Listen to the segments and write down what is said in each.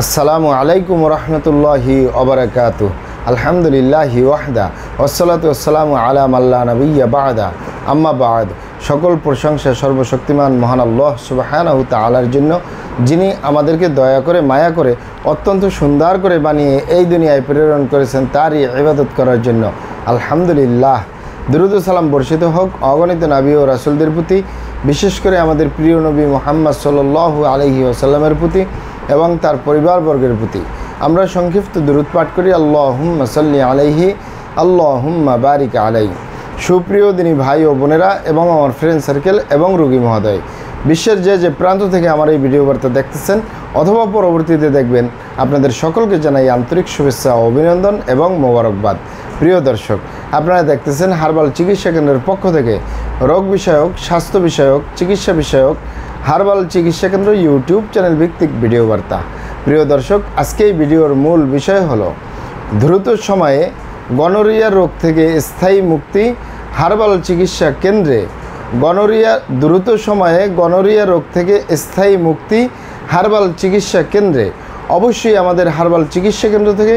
আসসালামু আলাইকুম রহমতুল্লাহি ওবারাকাতু। আলহামদুলিল্লাহি ওয়াহদা ওয়াসসালাতু ওয়াসসালামু আলা মাল্লা নবিয়্যা বা'দা আম্মা বা'দ। সকল প্রশংসা সর্বশক্তিমান মহান আল্লাহ সুবহানাহু তাআলার জন্য, যিনি আমাদেরকে দয়া করে মায়া করে অত্যন্ত সুন্দর করে বানিয়ে এই দুনিয়ায় প্রেরণ করেছেন তারই ইবাদত করার জন্য। আলহামদুলিল্লাহ। দুরূদ ও সালাম বর্ষিত হোক অগণিত নবী ও রাসূলদের প্রতি, বিশেষ করে আমাদের প্রিয় নবী মুহাম্মদ সাল্লাল্লাহু আলাইহি ওয়াসাল্লামের প্রতি এবং তার পরিবারবর্গের প্রতি। আমরা সংক্ষিপ্ত দুরূদ পাঠ করি। আল্লাহুম্মা সাল্লি আলাইহি, আল্লাহুম্মা বারিক আলাইহি। সুপ্রিয় দিনী ভাই ও বোনেরা এবং আমার ফ্রেন্ড সার্কেল এবং রোগী মহোদয়, বিশ্বের যে প্রান্ত থেকে আমার এই ভিডিও বার্তা দেখতেছেন অথবা পরবর্তীতে দেখবেন, আপনাদের সকলকে জানাই আন্তরিক শুভেচ্ছা ও অভিনন্দন এবং মোবারকবাদ। প্রিয় দর্শক, আপনারা দেখতেছেন হার্বাল চিকিৎসা কেন্দ্রের পক্ষ থেকে রোগ বিষয়ক, স্বাস্থ্য বিষয়ক, চিকিৎসা বিষয়ক হার্বাল চিকিৎসা কেন্দ্র ইউটিউব চ্যানেল ভিত্তিক ভিডিও বার্তা। প্রিয় দর্শক, আজকে এই ভিডিওর মূল বিষয় হলো দ্রুত সময়ে গনোরিয়া রোগ থেকে স্থায়ী মুক্তি হার্বাল চিকিৎসা কেন্দ্রে। দ্রুত সময়ে গনোরিয়া রোগ থেকে স্থায়ী মুক্তি হার্বাল চিকিৎসা কেন্দ্রে। অবশ্যই আমাদের হার্বাল চিকিৎসা কেন্দ্র থেকে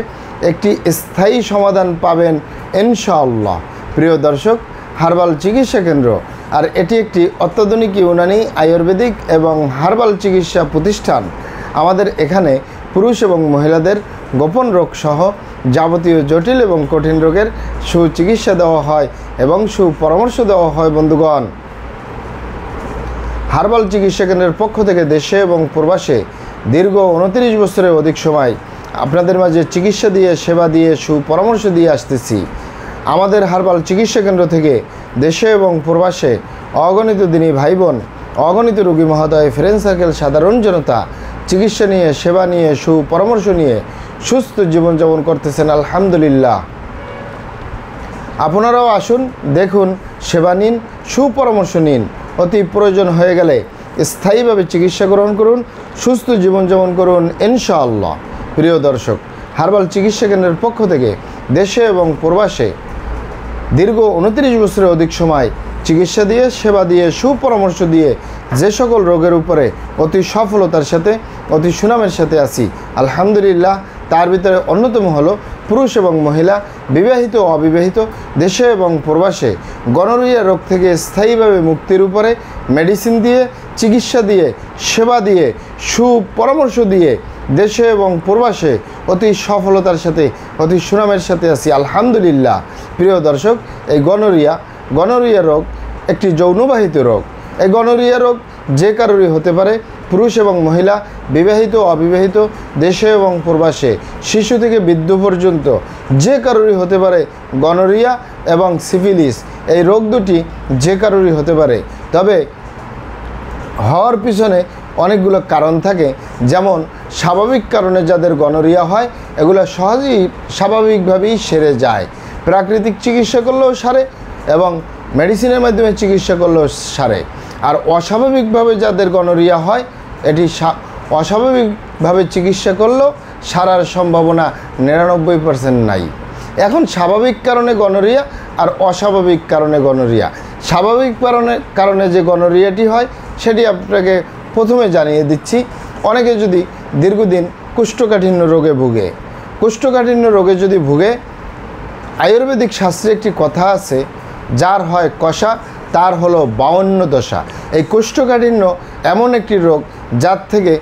একটি স্থায়ী সমাধান পাবেন ইনশাআল্লাহ। প্রিয় দর্শক, হার্বাল চিকিৎসা কেন্দ্র আর এটি একটি অত্যাধুনিক ইউনানি, আয়ুর্বেদিক এবং হার্বাল চিকিৎসা প্রতিষ্ঠান। আমাদের এখানে পুরুষ এবং মহিলাদের গোপন রোগ সহ যাবতীয় জটিল এবং কঠিন রোগের সুচিকিৎসা দেওয়া হয় এবং সুপরামর্শ দেওয়া হয়। বন্ধুগণ, হার্বাল চিকিৎসা কেন্দ্রের পক্ষ থেকে দেশে এবং প্রবাসে দীর্ঘ 29 বছরের অধিক সময় আপনাদের মাঝে চিকিৎসা দিয়ে, সেবা দিয়ে, সুপরামর্শ দিয়ে আসতেছি। আমাদের হার্বাল চিকিৎসা কেন্দ্র থেকে দেশে এবং প্রবাসে অগণিত দিনী ভাই বোন, অগণিত রোগী মহোদয়, ফ্রেন্ড সার্কেল, সাধারণ জনতা চিকিৎসা নিয়ে, সেবা নিয়ে, সুপরামর্শ নিয়ে সুস্থ জীবনযাপন করতেছেন। আলহামদুলিল্লাহ। আপনারাও আসুন, দেখুন, সেবা নিন, সুপরামর্শ নিন। অতি প্রয়োজন হয়ে গেলে স্থায়ীভাবে চিকিৎসা গ্রহণ করুন, সুস্থ জীবনযাপন করুন ইনশাআল্লাহ। প্রিয় দর্শক, হার্বাল চিকিৎসা কেন্দ্রের পক্ষ থেকে দেশে এবং প্রবাসে দীর্ঘ 29 বছরের অধিক সময় চিকিৎসা দিয়ে, সেবা দিয়ে, সুপরামর্শ দিয়ে যে সকল রোগের উপরে অতি সফলতার সাথে, অতি সুনামের সাথে আছি আলহামদুলিল্লাহ। তার ভিতরে অন্যতম হলো পুরুষ এবং মহিলা, বিবাহিত ও অবিবাহিত, দেশে এবং প্রবাসে গনোরিয়া রোগ থেকে স্থায়ীভাবে মুক্তির উপরে মেডিসিন দিয়ে, চিকিৎসা দিয়ে, সেবা দিয়ে, সুপরামর্শ দিয়ে দেশে এবং প্রবাসে অতি সফলতার সাথে, অতি সুনামের সাথে আছি আলহামদুলিল্লাহ। প্রিয় দর্শক, এই গনোরিয়া রোগ একটি যৌনবাহিত রোগ। এই গনোরিয়া রোগ যে কারোরই হতে পারে, পুরুষ এবং মহিলা, বিবাহিত অবিবাহিত, দেশে এবং প্রবাসে, শিশু থেকে বৃদ্ধ পর্যন্ত যে কারোরই হতে পারে। গনোরিয়া এবং সিফিলিস এই রোগ দুটি যে কারোরই হতে পারে, তবে হওয়ার পিছনে অনেকগুলো কারণ থাকে। যেমন স্বাভাবিক কারণে যাদের গনোরিয়া হয় এগুলো সহজেই স্বাভাবিকভাবেই সেরে যায়, প্রাকৃতিক চিকিৎসা করলেও সারে এবং মেডিসিনের মাধ্যমে চিকিৎসা করলেও সারে। আর অস্বাভাবিকভাবে যাদের গনোরিয়া হয়, এটি অস্বাভাবিকভাবে চিকিৎসা করলেও সারার সম্ভাবনা 99% নাই। এখন স্বাভাবিক কারণে গনোরিয়া আর অস্বাভাবিক কারণে গনোরিয়া। স্বাভাবিক কারণে যে গনোরিয়াটি হয় সেটি আপনাকে প্রথমে জানিয়ে দিচ্ছি। অনেকে যদি দীর্ঘদিন কোষ্ঠকাঠিন্য রোগে ভুগে, কোষ্ঠকাঠিন্য রোগে যদি ভুগে, আয়ুর্বেদিক শাস্ত্রে একটি কথা আছে, যার হয় কষা তার হলো 52 দশা। এই কোষ্ঠকাঠিন্য এমন একটি রোগ যার থেকে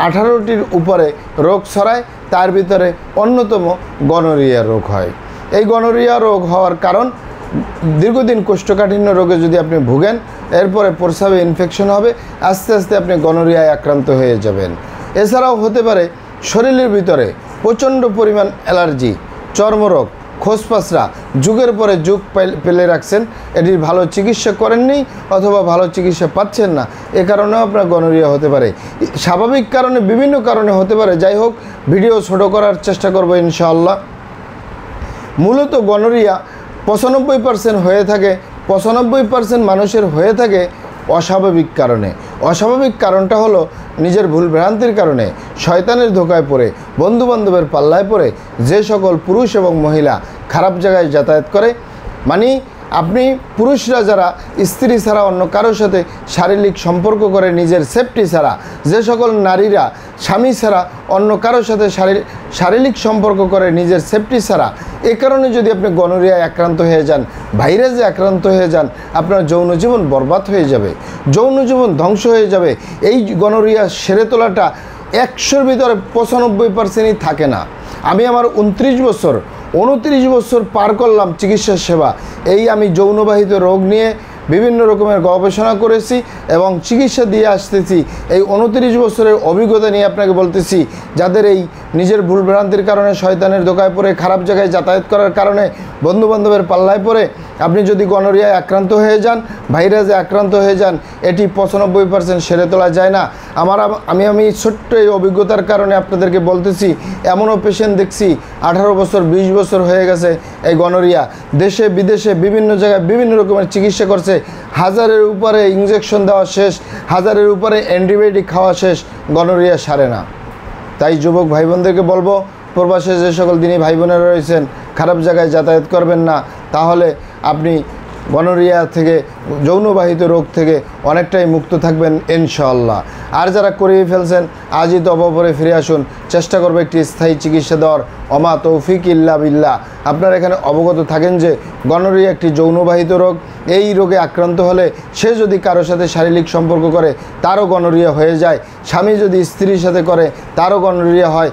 18টির উপরে রোগ ছড়ায়, তার ভিতরে অন্যতম গনোরিয়া রোগ হয়। এই গনোরিয়া রোগ হওয়ার কারণ, দীর্ঘদিন কোষ্ঠকাঠিন্য রোগে যদি আপনি ভুগেন, এরপরে প্রস্রাবে ইনফেকশন হবে, আস্তে আস্তে আপনি গনোরিয়ায় আক্রান্ত হয়ে যাবেন। এছাড়াও হতে পারে শরীরের ভিতরে প্রচণ্ড পরিমাণ অ্যালার্জি, চর্মরোগ, খোসপাসরা, যুগের পরে যুগ পেলে রাখছেন, এটির ভালো চিকিৎসা করেননি অথবা ভালো চিকিৎসা পাচ্ছেন না, এ কারণেও আপনার গনোরিয়া হতে পারে। স্বাভাবিক কারণে, বিভিন্ন কারণে হতে পারে। যাই হোক, ভিডিও ছোট করার চেষ্টা করবো ইনশাআল্লাহ। মূলত গনোরিয়া 95% হয়ে থাকে, 95% মানুষের হয়ে থাকে অস্বাভাবিক কারণে। অস্বাভাবিক কারণটা হলো নিজের ভুল ভ্রান্তির কারণে, শয়তানের ধোকায় পড়ে, বন্ধুবান্ধবের পাল্লায় পড়ে যে সকল পুরুষ এবং মহিলা খারাপ জায়গায় যাতায়াত করে। মানে আপনি পুরুষরা যারা স্ত্রী ছাড়া অন্য কারোর সাথে শারীরিক সম্পর্ক করে নিজের সেফটি ছাড়া, যে সকল নারীরা স্বামী ছাড়া অন্য কারোর সাথে শারীরিক সম্পর্ক করে নিজের সেফটি ছাড়া, এ কারণে যদি আপনি গনোরিয়ায় আক্রান্ত হয়ে যান, ভাইরাসে আক্রান্ত হয়ে যান, আপনার যৌন জীবন বরবাদ হয়ে যাবে, যৌন জীবন ধ্বংস হয়ে যাবে। এই গনোরিয়া সেরে তোলাটা 100-র ভিতরে 95%ই থাকে না। আমি আমার 29 বছর পার করলাম চিকিৎসা সেবা। এই আমি যৌনবাহিত রোগ নিয়ে বিভিন্ন রকমের গবেষণা করেছি এবং চিকিৎসা দিয়ে আসতেছি। এই 29 বছরের অভিজ্ঞতা নিয়ে আপনাকে বলতেছি, যাদের এই নিজের ভুলভ্রান্তির কারণে শয়তানের ধোকায় পড়ে খারাপ জায়গায় যাতায়াত করার কারণে বন্ধুবান্ধবের পাল্লায় পড়ে আপনি যদি গনোরিয়ায় আক্রান্ত হয়ে যান, ভাইরাসে আক্রান্ত হয়ে যান, এটি 95% সেরে তোলা যায় না। আমি ছোট্ট এই অভিজ্ঞতার কারণে আপনাদেরকে বলতেছি, এমনও পেশেন্ট দেখছি 18 বছর 20 বছর হয়ে গেছে এই গনোরিয়া, দেশে বিদেশে বিভিন্ন জায়গায় বিভিন্ন রকমের চিকিৎসা করছে, 1000-এর উপরে ইঞ্জেকশন দেওয়া শেষ, 1000-এর উপরে অ্যান্টিবায়োটিক খাওয়া শেষ, গনোরিয়া সারে না। তাই যুবক ভাই বোনদেরকে বলবো, প্রবাসে যে সকল দিনই ভাই বোনেরা রয়েছেন, খারাপ জায়গায় যাতায়াত করবেন না, তাহলে আপনি গনোরিয়া থেকে, যৌনবাহিত রোগ থেকে অনেকটাই মুক্ত থাকবেন ইনশাআল্লাহ। আর যারা করিয়ে ফেলছেন, আজই তওবা ফিরে আসুন, চেষ্টা করবে একটি স্থায়ী চিকিৎসা দেওয়ার। ওমা তৌফিক ইল্লা বিল্লাহ। আপনারা এখানে অবগত থাকেন যে গনোরিয়া একটি যৌনবাহিত রোগ। এই রোগে আক্রান্ত হলে সে যদি কারোর সাথে শারীরিক সম্পর্ক করে তারও গনোরিয়া হয়ে যায়, স্বামী যদি স্ত্রীর সাথে করে তারও গনোরিয়া হয়,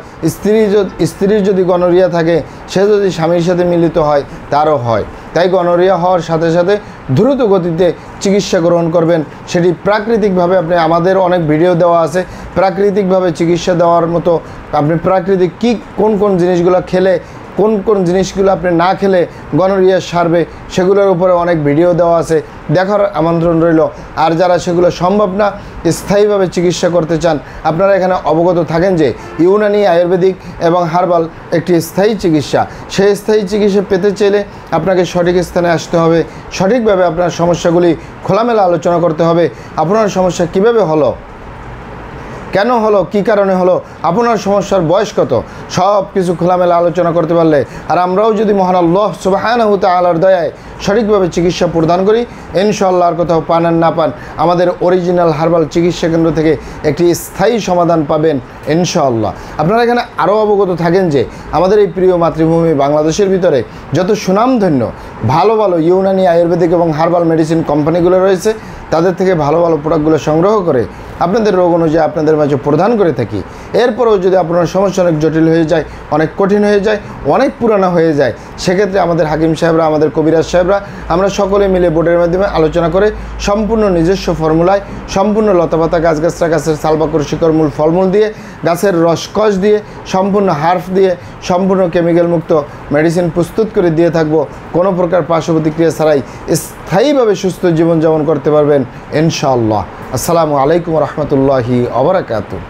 স্ত্রীর যদি গনোরিয়া থাকে সে যদি স্বামীর সাথে মিলিত হয় তারও হয়। তাই গনোরিয়া হওয়ার সাথে সাথে দ্রুত গতিতে চিকিৎসা গ্রহণ করবেন, সেটি প্রাকৃতিকভাবে। আপনি আমাদের অনেক ভিডিও দেওয়া আছে প্রাকৃতিকভাবে চিকিৎসা দেওয়ার মতো। আপনি প্রাকৃতিক কোন কোন জিনিসগুলো খেলে, কোন কোন জিনিসগুলো আপনি না খেলে গনোরিয়া সারবে, সেগুলোর উপরে অনেক ভিডিও দেওয়া আছে, দেখার আমন্ত্রণ রইল। আর যারা সেগুলো সম্ভব না, স্থায়ীভাবে চিকিৎসা করতে চান, আপনারা এখানে অবগত থাকেন যে ইউনানি, আয়ুর্বেদিক এবং হার্বাল একটি স্থায়ী চিকিৎসা। সেই স্থায়ী চিকিৎসা পেতে চাইলে আপনাকে সঠিক স্থানে আসতে হবে, সঠিকভাবে আপনার সমস্যাগুলি খোলামেলা আলোচনা করতে হবে। আপনার সমস্যা কিভাবে হলো, কেন হলো, কী কারণে হলো, আপনার সমস্যার বয়স কত, সব কিছু খোলামেলা আলোচনা করতে পারলে, আর আমরাও যদি মহান আল্লাহ সুবহানাহু ওয়া তাআলার দয়ায় সঠিকভাবে চিকিৎসা প্রদান করি, ইনশাআল্লাহ আর কোথাও পান আর না পান, আমাদের অরিজিনাল হার্বাল চিকিৎসা কেন্দ্র থেকে একটি স্থায়ী সমাধান পাবেন ইনশাআল্লাহ। আপনারা এখানে আরও অবগত থাকেন যে আমাদের এই প্রিয় মাতৃভূমি বাংলাদেশের ভিতরে যত সুনামধন্য ভালো ভালো ইউনানি, আয়ুর্বেদিক এবং হার্বাল মেডিসিন কোম্পানিগুলো রয়েছে, তাদের থেকে ভালো ভালো প্রোডাক্টগুলো সংগ্রহ করে আপনাদের রোগ অনুযায়ী আপনাদের মাঝে প্রদান করে থাকি। এরপরেও যদি আপনার সমস্যা অনেক জটিল হয়ে যায়, অনেক কঠিন হয়ে যায়, অনেক পুরানো হয়ে যায়, সেক্ষেত্রে আমাদের হাকিম সাহেবরা, আমাদের কবিরাজ সাহেবরা, আমরা সকলে মিলে বোর্ডের মাধ্যমে আলোচনা করে সম্পূর্ণ নিজস্ব ফর্মুলায়, সম্পূর্ণ লতাপাতা, গাছগাছরা, গাছের সালবাকর, শিকড়, মূল, ফলমূল দিয়ে, গাছের রসকস দিয়ে, সম্পূর্ণ হার্ফ দিয়ে, সম্পূর্ণ কেমিক্যাল মুক্ত মেডিসিন প্রস্তুত করে দিয়ে থাকবো। কোনো প্রকার পার্শ্ব প্রতিক্রিয়া ছাড়াই স্থায়ীভাবে সুস্থ জীবনযাপন করতে পারবেন ইনশাআল্লাহ। আসসালামু আলাইকুম রহমতুল্লাহি ওয়া বারাকাতুহু।